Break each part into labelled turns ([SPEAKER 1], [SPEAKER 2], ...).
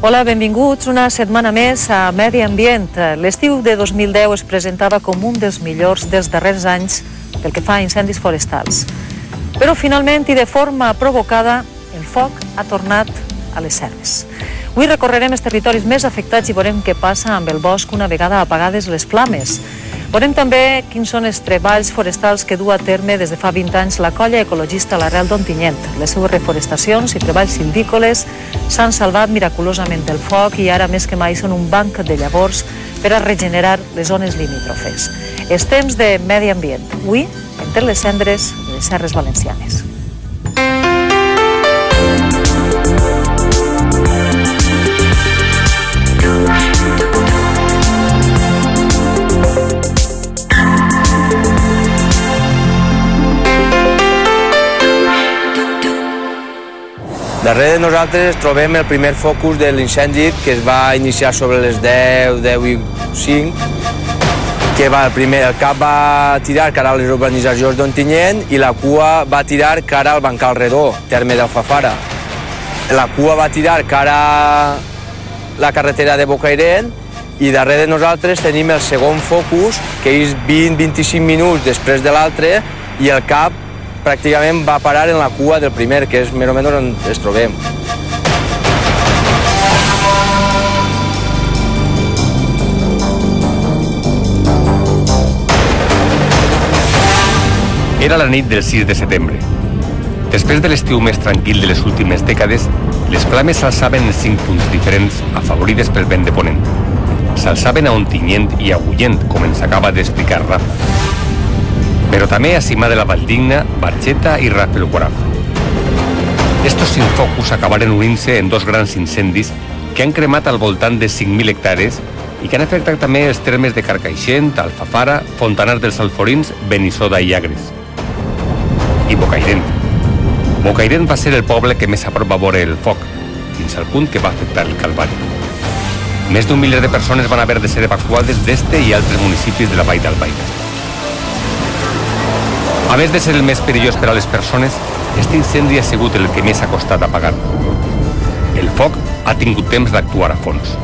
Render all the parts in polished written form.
[SPEAKER 1] Hola, benvinguts una setmana més a Medi Ambient. L'estiu de 2010 es presentava com un dels millors dels darrers anys pel que fa a incendis forestals. Però finalment i de forma provocada, el foc ha tornat a les selves. Avui recorrerem els territoris més afectats i veurem què passa amb el bosc una vegada apagades les flames. Veurem també quins són els treballs forestals que du a terme des de fa 20 anys la colla ecologista l'Arrel d'Ontinyent. Les seues reforestacions i treballs silvícoles s'han salvat miraculosament del foc i ara més que mai són un banc de llavors per a regenerar les zones limítrofes. És temps de Medi Ambient. Avui, entre les cendres de les serres valencianes.
[SPEAKER 2] Darrere de nosaltres trobem el primer focus de l'incendi que es va iniciar sobre les 10 i 5, que el cap va tirar cara a les urbanitzacions d'Ontinyent i la cua va tirar cara al Bancal Redó, terme d'Alfafara. La cua va tirar cara a la carretera de Bocairent i darrere de nosaltres tenim el segon focus, que és 20-25 minuts després de l'altre, i el cap pràcticament va parar en la cua del primer, que és més o menys on es trobem.
[SPEAKER 3] Era la nit del 6 de setembre. Després de l'estiu més tranquil de les últimes dècades, les flames s'alçaven en 5 punts diferents, afavorides pel vent de ponent. S'alçaven a Ontinyent i a Agullent, com ens acaba d'explicar Rafa. Però també a Cima de la Valldigna, Barxeta i Rafelguaraf. Estos 5 focus acabaren unint-se en 2 grans incendis que han cremat al voltant de 5.000 hectàrees i que han afectat també els termes de Carcaixent, Alfafara, Fontanars dels Alforins, Benissoda i Agres. I Bocairent. Bocairent va ser el poble que més a prop va veure el foc, fins al punt que va afectar el Calvari. Més d'un miler de persones van haver de ser evacuades d'este i altres municipis de la Vall d'Albaida. A més de ser el més perillós per a les persones, aquest incendi ha sigut el que més ha costat apagar. El foc ha tingut temps d'actuar a fons.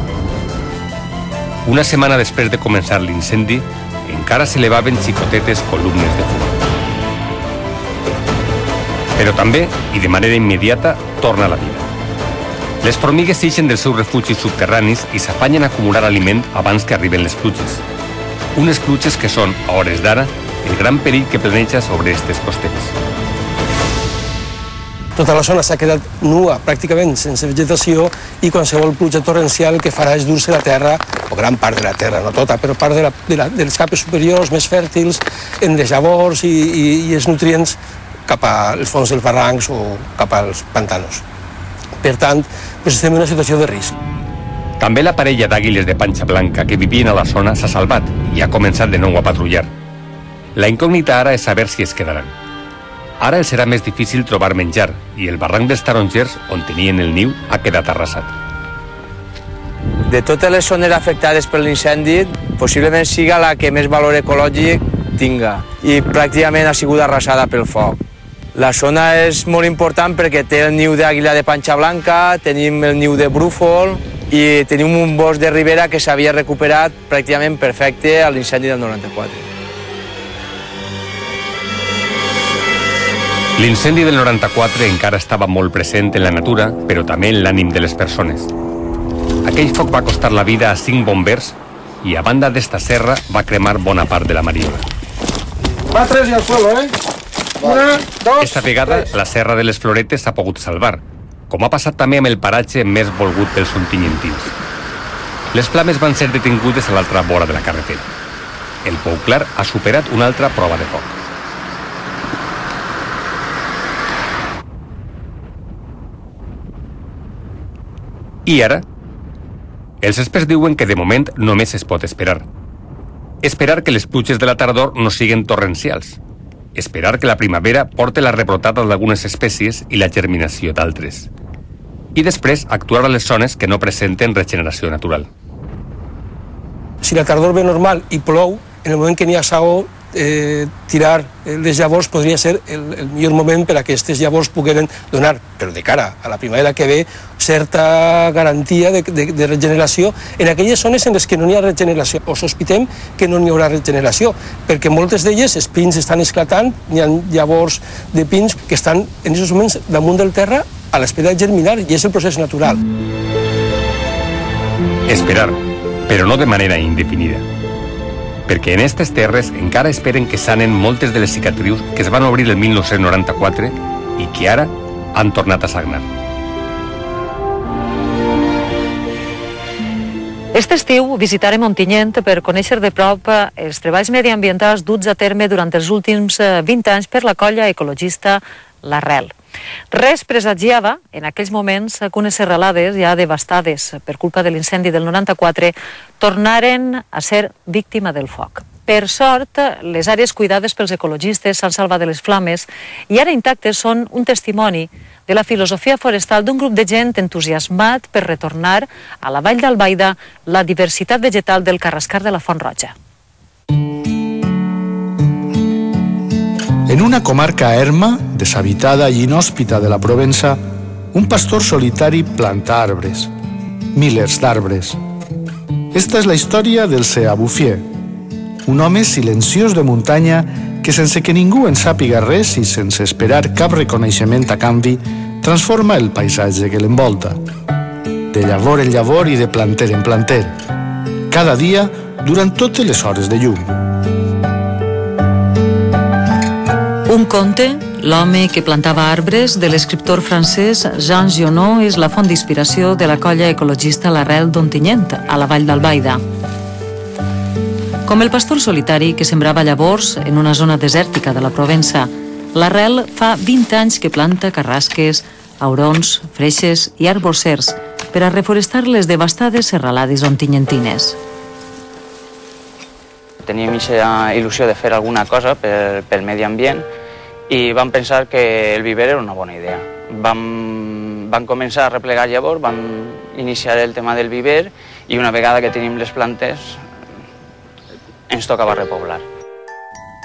[SPEAKER 3] Una setmana després de començar l'incendi, encara s'elevaven xicotetes columnes de fum. Però també, i de manera immediata, torna la vida. Les formigues ixen dels seus refugis subterranis i s'afanyen a acumular aliment abans que arriben les pluges. Unes pluges que són, a hores d'ara, el gran perill que planeja sobre aquestes costeres.
[SPEAKER 4] Tota la zona s'ha quedat nua, pràcticament sense vegetació, i qualsevol pluja torrencial que farà és dur-se la terra, o gran part de la terra, no tota, però part dels capes superiors més fèrtils, en les llavors i els nutrients cap als fons dels barrancs o cap als pantanos. Per tant, estem en una situació de risc.
[SPEAKER 3] També la parella d'àguiles de panxa blanca que vivien a la zona s'ha salvat i ha començat de nou a patrullar. La incògnita ara és saber si es quedaran. Ara els serà més difícil trobar menjar i el barranc dels Tarongers, on tenien el niu, ha quedat arrasat.
[SPEAKER 2] De totes les zones afectades per l'incendi, possiblement siga la que més valor ecològic tinga i pràcticament ha sigut arrasada pel foc. La zona és molt important perquè té el niu d'àguila de panxa blanca, tenim el niu de brúfol i tenim un bosc de ribera que s'havia recuperat pràcticament perfecte a l'incendi del 94.
[SPEAKER 3] L'incendi del 94 encara estava molt present en la natura, però també en l'ànim de les persones. Aquell foc va costar la vida a 5 bombers i a banda d'esta serra va cremar bona part de la Mariola.
[SPEAKER 4] Va 3 y al suelo, ¿eh? 1, 2...
[SPEAKER 3] Esta vegada, la serra de les Floretes s'ha pogut salvar, com ha passat també amb el paratge més volgut pels ontinyentins. Les flames van ser detingudes a l'altra vora de la carretera. El Pou Clar ha superat una altra prova de foc. I ara? Els experts diuen que de moment només es pot esperar. Esperar que les pluges de la tardor no siguin torrencials. Esperar que la primavera porte la rebrotada d'algunes espècies i la germinació d'altres. I després actuar a les zones que no presenten regeneració natural.
[SPEAKER 4] Si la tardor ve normal i plou, en el moment que n'hi ha saó, tirar les llavors podria ser el millor moment per a que aquestes llavors pogueren donar, però de cara a la primavera que ve, certa garantia de regeneració en aquelles zones en les que no n'hi ha regeneració, o sospitem que no n'hi haurà regeneració, perquè moltes d'elles els pins estan esclatant, n'hi ha llavors de pins que estan en aquests moments damunt del terra a l'espera de germinar, i és el procés natural.
[SPEAKER 3] Esperar, però no de manera indefinida. Perquè en aquestes terres encara esperen que sanen moltes de les cicatrius que es van obrir el 1994 i que ara han tornat a sagnar.
[SPEAKER 1] Aquest estiu visitarem Ontinyent per conèixer de prop els treballs mediambientals duts a terme durant els últims 20 anys per la colla ecologista L'Arrel. Res presagiava en aquells moments que unes serralades ja devastades per culpa de l'incendi del 94 tornaren a ser víctima del foc. Per sort, les àrees cuidades pels ecologistes s'han salvat de les flames i ara intactes són un testimoni de la filosofia forestal d'un grup de gent entusiasmat per retornar a la Vall d'Albaida la diversitat vegetal del Carrascar de la Font Roja.
[SPEAKER 5] En una comarca erma, deshabitada y inhóspita de la Provenza, un pastor solitari planta arbres, milers d'arbres. Esta és la història del Seà Bufier, un home silenciós de muntanya que, sense que ningú en sàpiga res i sense esperar cap reconeixement a canvi, transforma el paisatge que l'envolta. De llavor en llavor i de planter en planter. Cada dia, durant totes les hores de llum.
[SPEAKER 1] Un conte, L'home que plantava arbres, de l'escriptor francès Jean Giono, és la font d'inspiració de la colla ecologista L'Arrel d'Ontinyent, a la Vall d'Albaida. Com el pastor solitari que sembrava llavors en una zona desèrtica de la Provença, L'Arrel fa 20 anys que planta carrasques, aurons, freixes i arbors cers per a reforestar les devastades serralades ontinyentines.
[SPEAKER 6] Teníem aquesta il·lusió de fer alguna cosa pel medi ambient i vam pensar que el viver era una bona idea. Vam començar a replegar llavors, vam iniciar el tema del viver i una vegada que tenim les plantes ens tocava repoblar.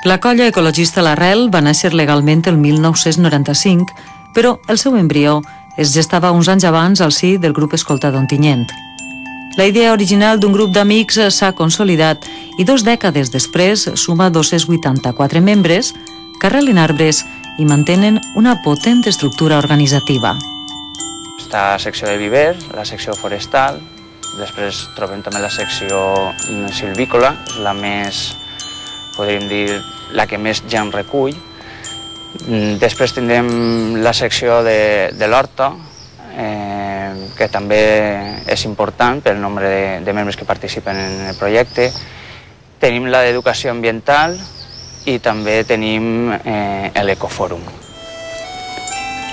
[SPEAKER 1] La colla ecologista L'Arrel va néixer legalment el 1995, però el seu embrió es gestava uns anys abans al si del grup escolta d'Ontinyent. La idea original d'un grup d'amics s'ha consolidat i 2 dècades després suma 284 membres que arrelen arbres i mantenen una potent estructura organitzativa.
[SPEAKER 6] Està la secció de viver, la secció forestal, després trobem també la secció silvícola, és la més, podríem dir, la que més gent recull. Després tindrem la secció de l'horta, que també és important pel nombre de membres que participen en el projecte. Tenim la d'educació ambiental i també tenim l'ecofòrum.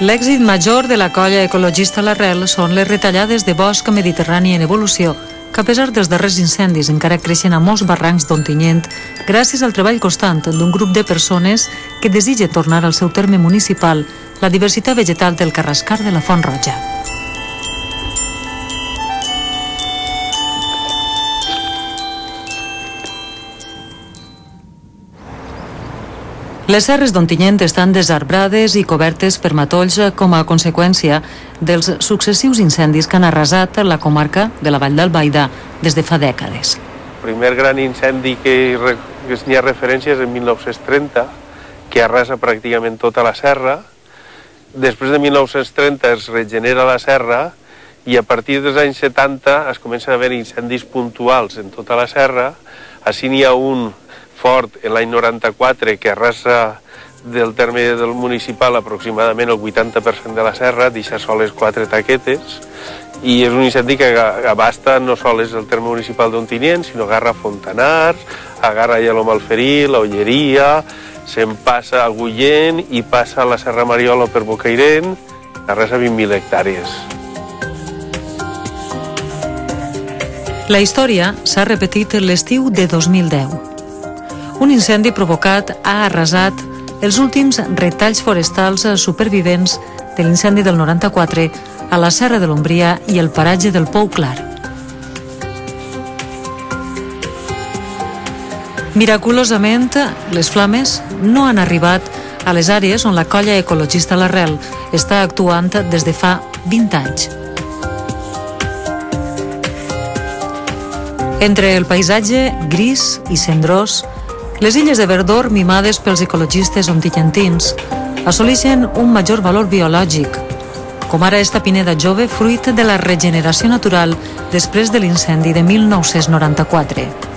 [SPEAKER 1] L'èxit major de la colla ecologista L'Arrel són les retallades de bosc mediterrani en evolució, que a pesar dels darrers incendis encara creixen a molts barrancs d'Ontinyent gràcies al treball constant d'un grup de persones que desitja tornar al seu terme municipal la diversitat vegetal del Carrascar de la Font Roja. Les serres d'Ontinyent estan desarbrades i cobertes per matolls com a conseqüència dels successius incendis que han arrasat la comarca de la Vall d'Albaida des de fa dècades.
[SPEAKER 7] El primer gran incendi que n'hi ha referència és en 1930, que arrasa pràcticament tota la serra. Després de 1930 es regenera la serra i a partir dels anys 70 es comencen a haver incendis puntuals en tota la serra. Així n'hi ha un fort en l'any 94 que arrasa del terme del municipal aproximadament el 80% de la serra, deixa soles 4 taquetes, i és un incendi que abasta no sols el terme municipal d'Ontinyent, sinó agarra Fontanars, agarra Llaló Malferí, la Olleria, se'n passa a Agullent i passa a la Serra Mariola per Bocairent, arrasa 20.000 hectàrees.
[SPEAKER 1] La història s'ha repetit l'estiu de 2010. Un incendi provocat ha arrasat els últims retalls forestals supervivents de l'incendi del 94 a la Serra de l'Ombria i el paratge del Pou Clar. Miraculosament, les flames no han arribat a les àrees on la colla ecologista L'Arrel està actuant des de fa 20 anys. Entre el paisatge gris i cendrós, les illes de verdor mimades pels ecologistes ontillantins assoleixen un major valor biològic, com ara esta pineda jove fruit de la regeneració natural després de l'incendi de 1994.